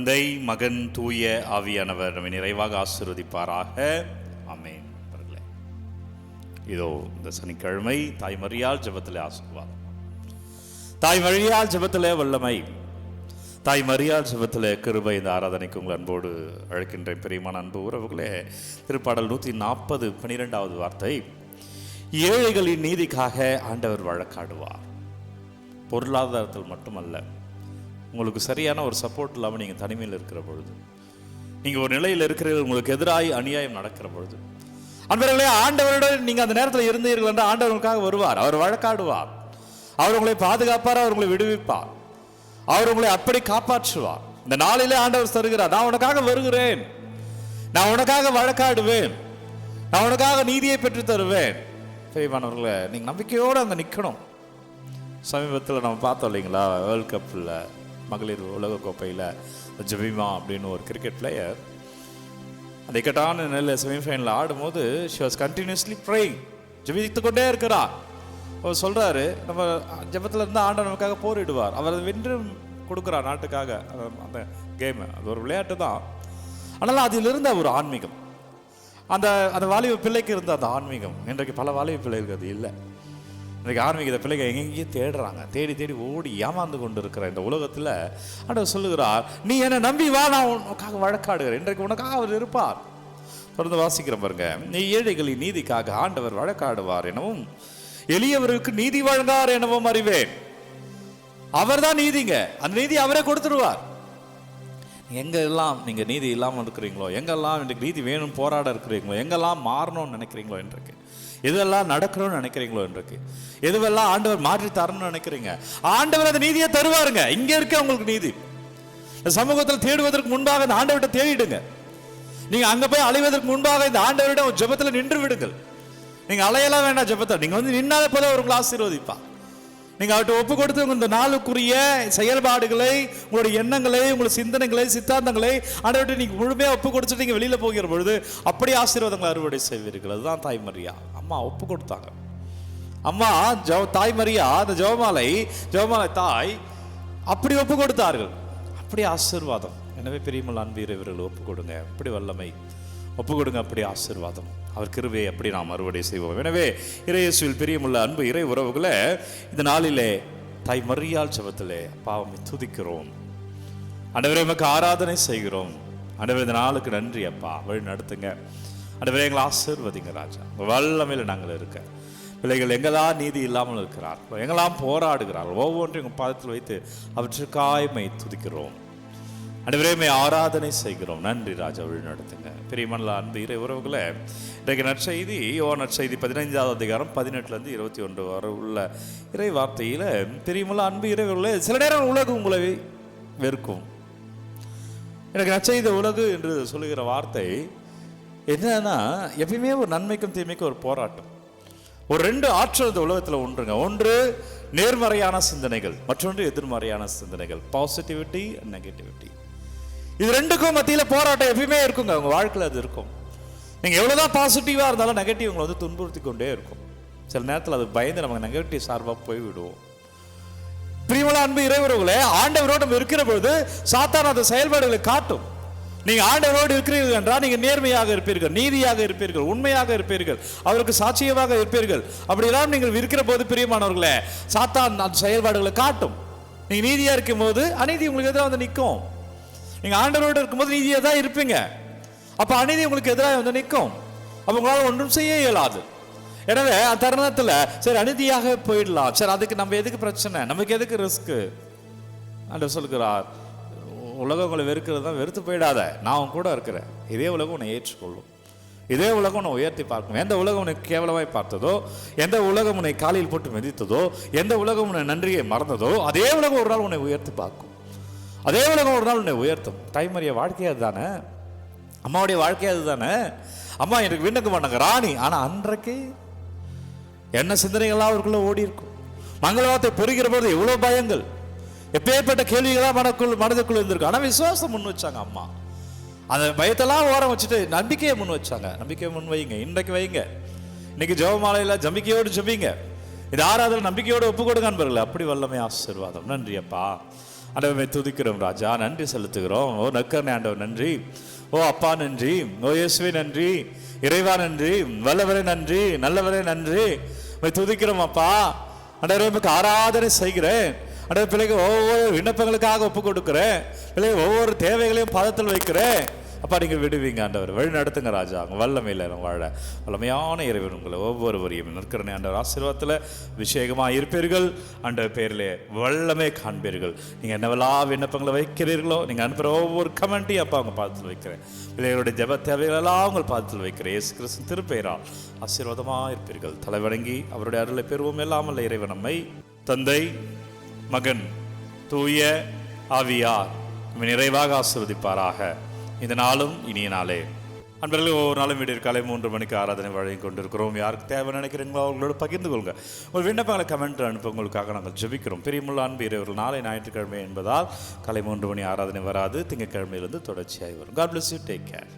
தந்தை, மகன், தூய ஆவியானவர் நம்மை நிறைவாக ஆசீர்வதிப்பாராக. ஆமென். இதோ இந்த சனிக்கிழமை தாய் மரியாள் ஜெபத்திலே ஆசீர்வாதம், தாய் மரியாள் ஜெபத்திலே வல்லமை, தாய் மரியாள் ஜெபத்திலே கிருபை. இந்த ஆராதனைக்கு உங்கள் அன்போடு அழைக்கின்ற பிரியமான அன்பு உறவுகளே, திருப்பாடல் 140 12வது வார்த்தை, ஏழைகளின் நீதிக்காக ஆண்டவர் வழக்காடுவார். பொருளாதாரத்தில் மட்டுமல்ல, உங்களுக்கு சரியான ஒரு சப்போர்ட் இல்லாமல் நீங்கள் தனிமையில் இருக்கிற பொழுது, நீங்கள் ஒரு நிலையில் இருக்கிறீர்கள், உங்களுக்கு எதிராக அநியாயம் நடக்கிற பொழுது, அன்பர்களே, ஆண்டவருடன் நீங்கள் அந்த நேரத்தில் இருந்தீர்கள் என்று ஆண்டவருக்காக வருவார். அவர் வழக்காடுவார், அவர் உங்களை பாதுகாப்பார், அவர் உங்களை விடுவிப்பார், அவர் உங்களை அப்படி காப்பாற்றுவார். இந்த நாளிலே ஆண்டவர் தருகிறார், நான் உனக்காக வருகிறேன், நான் உனக்காக வழக்காடுவேன், நான் உனக்காக நீதியை பெற்று தருவேன். பெரியமானவர்களே, நீங்கள் நம்பிக்கையோடு அங்கே நிற்கணும். சமீபத்தில் நம்ம பார்த்தோம் இல்லைங்களா, வேர்ல்ட் கப்பில் மகளிர் உலகக்கோப்பையில் ஜெபிமா அப்படின்னு ஒரு கிரிக்கெட் பிளேயர் அந்த இக்கட்டான நிலையில் செமிஃபைனலில் ஆடும்போது ஷி வாஸ் கண்டினியூஸ்லி ப்ரேயிங், ஜெபித்து கொண்டே இருக்கிறார். அவர் சொல்கிறாரு, நம்ம ஜெபத்தில் இருந்தால் ஆண்டவர் நமக்காக போரிடுவார், அவர் அதை வென்று கொடுக்குறார் நாட்டுக்காக. அந்த கேமு அது ஒரு விளையாட்டு தான், ஆனால் அதில் இருந்த ஒரு ஆன்மீகம், அந்த அந்த வாலிப பிள்ளைக்கு இருந்த அந்த ஆன்மீகம் இன்றைக்கு பல வாலிப பிள்ளைகளுக்கு அது இல்லை. இன்றைக்கு ஆன்மீகத்தை பிள்ளைகள் எங்கெங்கேயும் தேடுறாங்க, தேடி தேடி ஓடி ஏமாந்து கொண்டு இருக்கிற இந்த உலகத்தில் ஆண்டவர் சொல்லுகிறார், நீ என்னை நம்பி வா, நான் உனக்காக வழக்காடுகிறேன். இன்றைக்கு உனக்காக அவர் இருப்பார். தொடர்ந்து வாசிக்கிறேன் பாருங்க, நீ ஏழைகளின் நீதிக்காக ஆண்டவர் வழக்காடுவார் எனவும் எளியவருக்கு நீதி வழங்கார் எனவும் அறிவேன். அவர் தான் நீதிங்க, அந்த நீதி அவரே கொடுத்துடுவார். எங்கெல்லாம் நீங்கள் நீதி இல்லாமல் இருக்கிறீங்களோ, எங்கெல்லாம் இன்றைக்கு நீதி வேணும் போராட இருக்கிறீங்களோ, எங்கெல்லாம் மாறணும்னு நினைக்கிறீங்களோ, இன்றைக்கு எதெல்லாம் நடக்கணும்னு நினைக்கிறீங்களோ, இன்றைக்கு எதுவெல்லாம் ஆண்டவர் மாற்றி தரணும்னு நினைக்கிறீங்க, ஆண்டவர் அந்த நீதியை தருவாருங்க. இங்கே இருக்க உங்களுக்கு நீதி சமூகத்தில் தேடுவதற்கு முன்பாக இந்த ஆண்டவர்கிட்ட தேடிடுங்க. நீங்க அங்க போய் அலைவதற்கு முன்பாக இந்த ஆண்டவரிடம் ஜெபத்தில் நின்று விடுங்கள். நீங்க அலையெல்லாம் வேண்டாம், ஜெபத்தை நீங்க வந்து நின்னாலே போல உங்களை ஆசீர்வதிப்பா. நீங்க அவர்கிட்ட ஒப்பு கொடுத்து இந்த நாளுக்குரிய செயல்பாடுகளை, உங்களுடைய எண்ணங்களை, உங்களுடைய சிந்தனைகளை, சித்தாந்தங்களை ஆண்டவர்கிட்ட நீங்க முழுமையா ஒப்பு கொடுத்துட்டு நீங்க வெளியில போகிற பொழுது அப்படி ஆசீர்வாதங்களை அறுவடை செய்வீர்கள். அதுதான் தாய் மரியா அம்மா ஒப்பு கொடுத்தாங்க. அம்மா தாய் மரியா அந்த ஜெபமாலை தாய் அப்படி ஒப்பு கொடுத்தார்கள், அப்படி ஆசீர்வாதம். எனவே பெரியமல் அன்பு இறைவர்கள் ஒப்பு கொடுங்க, அப்படி வல்லமை ஒப்பு கொடுங்க, அப்படி ஆசீர்வாதம். அவர் கிருபையை அப்படி நாம் அறுவடை செய்வோம். எனவே இறையேசுவில் பிரியமுள்ள அன்பு இறை உறவுகளை, இந்த நாளிலே தாய் மரியாள் ஜெபத்திலே பாவமை துதிக்கிறோம். ஆண்டவரே, நமக்கு ஆராதனை செய்கிறோம். ஆண்டவரே, இந்த நாளுக்கு நன்றி அப்பா, வழி நடத்துங்க. ஆண்டவரே, எங்களை ஆசீர்வதிங்க ராஜா. வல்லமையில் நாங்கள் இருக்க பிள்ளைகள் எங்கெல்லாம் நீதி இல்லாமல் இருக்கிறார், எங்கெல்லாம் போராடுகிறார், ஒவ்வொன்றையும் உங்கள் பாதத்தில் வைத்து அவற்றுக்காய்மை துதிக்கிறோம். ஆண்டவரே, ஆராதனை செய்கிறோம். நன்றி ராஜா, வழி நடத்துங்க. பிரியமான அன்பு இறை உறவுகளை, இன்றைக்கு நற்செய்தி யோவான் நற்செய்தி 15வது அதிகாரம் 18 21 வரை உள்ள இறை வார்த்தையில், பிரியமான அன்பு இறைவர்களே, சில நேரம் உலகம் உங்களை வெறுக்கும். எனக்கு நற்செய்தி உலகு என்று சொல்லுகிற வார்த்தை என்னன்னா, எப்பயுமே ஒரு நன்மைக்கும் தீமைக்கும் ஒரு போராட்டம். ஒரு ரெண்டு ஆற்றல் இந்த உலகத்தில் ஒன்றுங்க. ஒன்று நேர்மறையான சிந்தனைகள், மற்றொன்று எதிர்மறையான சிந்தனைகள், பாசிட்டிவிட்டி அண்ட் நெகட்டிவிட்டி. இது ரெண்டுக்கும் மத்தியில் போராட்டம் எப்பயுமே இருக்குங்க. உங்கள் வாழ்க்கையில் அது இருக்கும். நீங்கள் எவ்வளோதான் பாசிட்டிவாக இருந்தாலும் நெகட்டிவ் உங்களை வந்து துன்புறுத்தி கொண்டே இருக்கும். சில நேரத்தில் அது பயந்து நமக்கு நெகட்டிவ் சார்பாக போய்விடுவோம். பிரியமான அன்பு இறைவர்களே, ஆண்டவரோடு நம்ம இருக்கிற பொழுது சாத்தான் அந்த செயல்பாடுகளை காட்டும். நீங்கள் ஆண்டவரோடு இருக்கிறீர்கள் என்றால் நீங்கள் நேர்மையாக இருப்பீர்கள், நீதியாக இருப்பீர்கள், உண்மையாக இருப்பீர்கள், அவருக்கு சாட்சியமாக இருப்பீர்கள். அப்படியெல்லாம் நீங்கள் இருக்கிற போது பிரியமானவர்களே, சாத்தான் அந்த செயல்பாடுகளை காட்டும். நீங்கள் நீதியாக இருக்கும் போது அநீதி உங்களுக்கு எதிராக வந்து நிற்கும். நீங்கள் ஆண்டவரோடு இருக்கும்போது நீதியாக தான் இருப்பீங்க. அப்போ அநீதி உங்களுக்கு எதிராக வந்து நிற்கும். அப்போ உங்களால் ஒன்றும் செய்ய இயலாது. எனவே அந்த தருணத்தில் சரி அநீதியாக போயிடலாம், சரி அதுக்கு நம்ம எதுக்கு பிரச்சனை, நமக்கு எதுக்கு ரிஸ்க்கு. ஆண்டவர் சொல்கிறார், உலகம் உங்களை வெறுக்கிறது தான், வெறுத்து போயிடாத, நான் உன் கூட இருக்கிறேன். இதே உலகம் உன்னை ஏற்றுக்கொள்ளும், இதே உலகம் உன்னை உயர்த்தி பார்க்கும். எந்த உலகம் உன்னை கேவலமாய் பார்த்ததோ, எந்த உலகம் உன்னை காலில் போட்டு மிதித்ததோ, எந்த உலகம் உன்னை நன்றியை மறந்ததோ, அதே உலகம் ஒரு நாள் உன்னை உயர்த்தி பார்க்கும். அதே உலகம் ஒரு நாள் உன்னை உயர்த்தும். தாய்மறிய வாழ்க்கையாக தானே, அம்மாவுடைய வாழ்க்கையாக தானே. அம்மா எனக்கு விண்ணுக்கு மாட்டாங்க ராணி, ஆனால் அன்றைக்கு என்ன சிந்தனைகள்லாம் அவருக்குள்ள ஓடி இருக்கும். மங்களவார்த்தை பெறுகிற போது எவ்வளோ பயங்கள், எப்பேற்பட்ட கேள்விகளாக மனதுக்குள்ள இருந்திருக்கும். ஆனால் விசுவாசம் முன் வச்சாங்க அம்மா. அந்த பயத்தெல்லாம் ஓரம் வச்சுட்டு நம்பிக்கையை முன் வச்சாங்க. நம்பிக்கையை முன் வைங்க, இன்றைக்கு வைங்க. இன்னைக்கு ஜெபமாலையில் நம்பிக்கையோடு ஜெபிங்க. இது ஆராதனை நம்பிக்கையோடு ஒப்பு கொடுங்க நண்பர்களே. அப்படி வல்லமை ஆசீர்வாதம். நன்றி அப்பா. ஆண்டவரை துதிக்கிறோம் ராஜா, நன்றி செலுத்துகிறோம். ஓ நக்கர்னே ஆண்டவர் நன்றி, ஓ அப்பா நன்றி, ஓ இயேசுவே நன்றி, இறைவா நன்றி, வல்லவரே நன்றி, நல்லவரே நன்றி. துதிக்கிறோம் அப்பா. ஆண்டவரே ஆராதனை செய்கிறேன். ஆண்டவர் பிள்ளைக்கு ஒவ்வொரு விண்ணப்பங்களுக்காக ஒப்பு கொடுக்குறேன். பிள்ளை ஒவ்வொரு தேவைகளையும் பாதத்தில் வைக்கிறேன். அப்பா நீங்கள் விடுவீங்க ஆண்டவர், வழி நடத்துங்க ராஜா. அவங்க வல்லமையில் வாழ வல்லமையான இறைவன் உங்களை ஒவ்வொருவரையும் நிற்கிறனே ஆண்டவர் ஆசீர்வாதத்தில் அபிஷேகமாக இருப்பீர்கள். ஆண்டவர் பேரிலே வல்லமே காண்பீர்கள். நீங்கள் என்னவெல்லாம் விண்ணப்பங்களை வைக்கிறீர்களோ, நீங்கள் அனுப்புகிற ஒவ்வொரு கமெண்ட்டையும் அப்பா அவங்க பாதத்தில் வைக்கிறேன். பிள்ளைகளுடைய ஜெப தேவைகளெல்லாம் உங்கள் பாதத்தில் வைக்கிறேன். இயேசு கிறிஸ்து திருப்பெயரால் ஆசீர்வாதமாக இருப்பீர்கள். தலைவணங்கி அவருடைய அருளை பெறுவோம். எல்லாமல்ல இறைவன் நம்மை தந்தை, மகன், தூய ஆவியார் நிறைவாக ஆசீர்வதிப்பாராக. இந்த நாளும் இனிய நாளே. அன்பர்கள், ஒவ்வொரு நாளும் வீடு காலை 3 மணிக்கு ஆராதனை வழங்கி கொண்டிருக்கிறோம். யாருக்கு தேவை நினைக்கிறீங்களோ அவங்களோட பகிர்ந்து கொள்ளுங்க. ஒரு விண்ணப்பங்களை கமெண்ட் அனுப்ப உங்களுக்காக நாங்கள் ஜெபிக்கிறோம். பிரியமுள்ள அன்பு இறைவர்கள், நாளை ஞாயிற்றுக்கிழமை என்பதால் காலை 3 மணி ஆராதனை வராது. திங்கட்கிழமையிலிருந்து தொடர்ச்சியாகி வரும். God bless you. Take care.